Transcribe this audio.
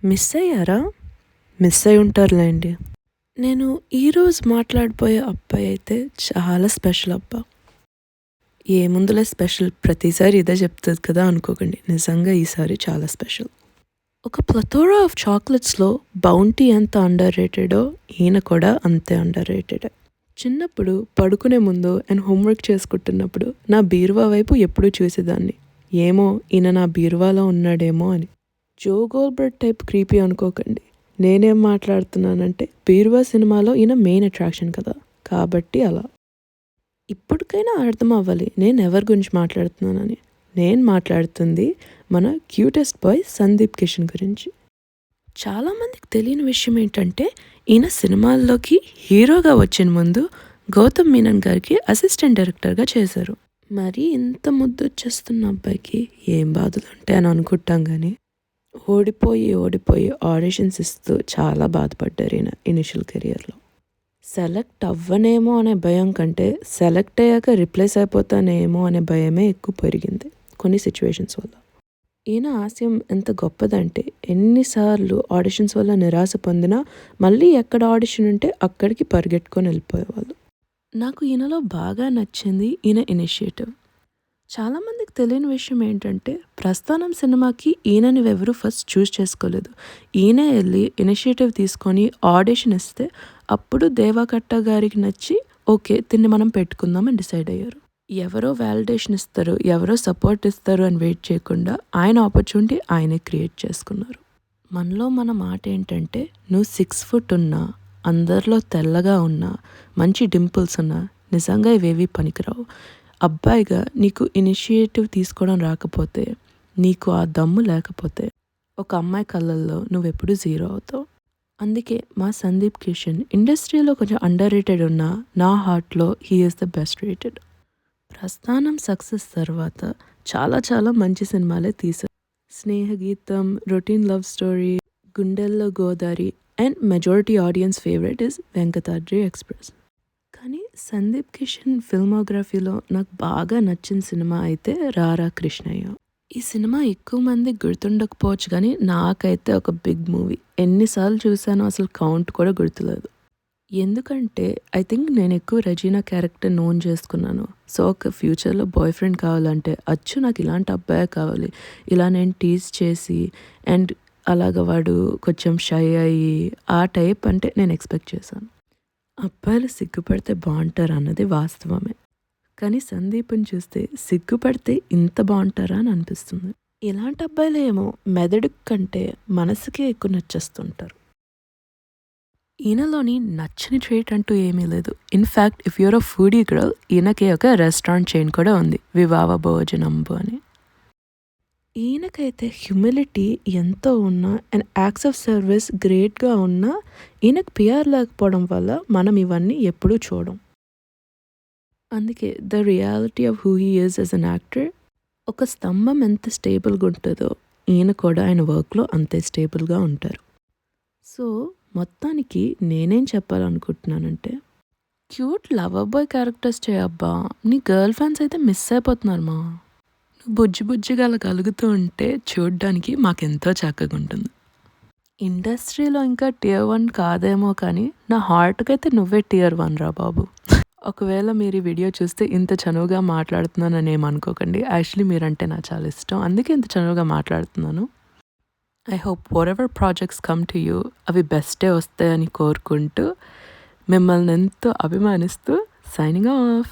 Miss అయ్యారా? Miss అయి ఉంటారులేండి. నేను ఈరోజు మాట్లాడబోయే అబ్బాయి అయితే చాలా స్పెషల్ అబ్బా. ఏముందులే స్పెషల్, ప్రతిసారి ఇదే చెప్తుంది కదా అనుకోకండి. నిజంగా ఈసారి చాలా స్పెషల్. ఒక ప్లథోరా ఆఫ్ చాక్లెట్స్లో బౌంటీ ఎంత అండర్ రేటెడో ఈయన కూడా అంతే అండర్ రేటెడ్. చిన్నప్పుడు పడుకునే ముందు అండ్ హోంవర్క్ చేసుకుంటున్నప్పుడు నా బీరువా వైపు ఎప్పుడూ చూసేదాన్ని. ఏమో ఈయన నా బీరువాలో ఉన్నాడేమో అని. జో గోల్బర్ట్ టైప్ క్రీపీ అనుకోకండి. నేనేం మాట్లాడుతున్నానంటే బీరువా సినిమాలో ఈయన మెయిన్ అట్రాక్షన్ కదా, కాబట్టి అలా. ఇప్పటికైనా అర్థం అవ్వాలి నేను ఎవరి గురించి మాట్లాడుతున్నానని. నేను మాట్లాడుతుంది మన క్యూటెస్ట్ బాయ్ సందీప్ కిషన్ గురించి. చాలామందికి తెలియని విషయం ఏంటంటే ఈయన సినిమాల్లోకి హీరోగా వచ్చిన ముందు గౌతమ్ మీనన్ గారికి అసిస్టెంట్ డైరెక్టర్గా చేశారు. మరి ఇంత ముద్దు వచ్చేస్తున్న అబ్బాయికి ఏం బాధలు ఉంటాయని అనుకుంటాం కానీ ఓడిపోయి ఆడిషన్స్ ఇస్తూ చాలా బాధపడ్డారు ఈయన ఇనిషియల్ కెరియర్లో. సెలెక్ట్ అవ్వనేమో అనే భయం కంటే సెలెక్ట్ అయ్యాక రిప్లేస్ అయిపోతానేమో అనే భయమే ఎక్కువ పెరిగింది కొన్ని సిచ్యువేషన్స్ వల్ల. ఈయన ఆశయం ఎంత గొప్పదంటే ఎన్నిసార్లు ఆడిషన్స్ వల్ల నిరాశ పొందినా మళ్ళీ ఎక్కడ ఆడిషన్ ఉంటే అక్కడికి పరిగెట్టుకొని వెళ్ళిపోయేవాళ్ళు. నాకు ఈయనలో బాగా నచ్చింది ఈయన ఇనిషియేటివ్. చాలామందికి తెలియని విషయం ఏంటంటే ప్రస్థానం సినిమాకి ఈయనని ఎవరు ఫస్ట్ చూస్ చేసుకోలేదు. ఈయనే వెళ్ళి ఇనిషియేటివ్ తీసుకొని ఆడిషన్ ఇస్తే అప్పుడు దేవాకట్ట గారికి నచ్చి ఓకే దీన్ని మనం పెట్టుకుందామని డిసైడ్ అయ్యారు. ఎవరో వ్యాలిడేషన్ ఇస్తారు, ఎవరో సపోర్ట్ ఇస్తారు అని వెయిట్ చేయకుండా ఆయన ఆపర్చునిటీ ఆయనే క్రియేట్ చేసుకున్నారు. మనలో మన మాట ఏంటంటే నువ్వు 6 ఫుట్ ఉన్నా, అందరిలో తెల్లగా ఉన్నా, మంచి డింపుల్స్ ఉన్నా నిజంగా ఇవేవి పనికిరావు. అబ్బాయిగా నీకు ఇనిషియేటివ్ తీసుకోవడం రాకపోతే, నీకు ఆ దమ్ము లేకపోతే ఒక అమ్మాయి కళ్ళల్లో నువ్వెప్పుడు జీరో అవుతావు. అందుకే మా సందీప్ కిషన్ ఇండస్ట్రీలో కొంచెం అండర్ రేటెడ్ ఉన్నా నా హార్ట్లో he is the best rated. ప్రస్థానం సక్సెస్ తర్వాత చాలా మంచి సినిమాలే తీశారు. స్నేహగీతం, రొటీన్ లవ్ స్టోరీ, గుండెల్లో Godari and majority audience favourite is Venkatadri express. కానీ సందీప్ కిషన్ ఫిల్మోగ్రఫీలో నాకు బాగా నచ్చిన సినిమా అయితే రారా కృష్ణయ్య. ఈ సినిమా ఎక్కువ మంది గుర్తుండకపోవచ్చు కానీ నాకైతే ఒక బిగ్ మూవీ. ఎన్నిసార్లు చూసానో అసలు కౌంట్ కూడా గుర్తులేదు. ఎందుకంటే ఐ థింక్ నేను ఎక్కువ రజీనా క్యారెక్టర్ నోన్ చేసుకున్నాను. సో ఒక ఫ్యూచర్లో బాయ్ ఫ్రెండ్ కావాలంటే అచ్చు నాకు ఇలాంటి అబ్బాయే కావాలి, ఇలా నేను టీజ్ చేసి అండ్ అలాగ వాడు కొంచెం షై అయ్యి ఆ టైప్ అంటే నేను ఎక్స్పెక్ట్ చేశాను. అబ్బాయిలు సిగ్గుపడితే బాగుంటారు అన్నది వాస్తవమే. కానీ సందీప్ని చూస్తే సిగ్గుపడితే ఇంత బాగుంటారా అని అనిపిస్తుంది. ఇలాంటి అబ్బాయిలు ఏమో మెదడు కంటే మనసుకే ఎక్కువ నచ్చేస్తుంటారు. ఈయనలోని నచ్చని ట్రేట్ అంటూ ఏమీ లేదు. In fact if you're a foodie girl ఈయనకి ఒక రెస్టారెంట్ చైన్ కూడా ఉంది, వివావ భోజనంబు అని. ఈయనకైతే హ్యూమిలిటీ ఎంతో ఉన్నా అండ్ యాక్ట్స్ ఆఫ్ సర్వీస్ గ్రేట్గా ఉన్నా ఈయనకు పిఆర్ లేకపోవడం వల్ల మనం ఇవన్నీ ఎప్పుడూ చూడం. అందుకే the reality of who he is as an actor, ఒక స్తంభం ఎంత స్టేబుల్గా ఉంటుందో ఈయన కూడా ఆయన వర్క్లో అంతే స్టేబుల్గా ఉంటారు. సో మొత్తానికి నేనేం చెప్పాలనుకుంటున్నానంటే క్యూట్ లవర్ బాయ్ క్యారెక్టర్స్ చేయబ్బా, నీ గర్ల్ ఫ్రెండ్స్ అయితే మిస్ అయిపోతున్నారు మా. నువ్వు బుజ్జిగా అలా కలుగుతూ ఉంటే చూడ్డానికి మాకెంతో చక్కగా ఉంటుంది. ఇండస్ట్రీలో ఇంకా tier 1 కాదేమో కానీ నా హార్ట్కి అయితే నువ్వే tier 1 రా బాబు. ఒకవేళ మీరు ఈ వీడియో చూస్తే ఇంత చనువుగా మాట్లాడుతున్నానని ఏమనుకోకండి. యాక్చువల్లీ మీరంటే నాకు చాలా ఇష్టం, అందుకే ఇంత చనువుగా మాట్లాడుతున్నాను. I hope what ever projects come to you అవి బెస్టే వస్తాయని కోరుకుంటూ మిమ్మల్ని ఎంతో అభిమానిస్తూ సైనింగ్ ఆఫ్.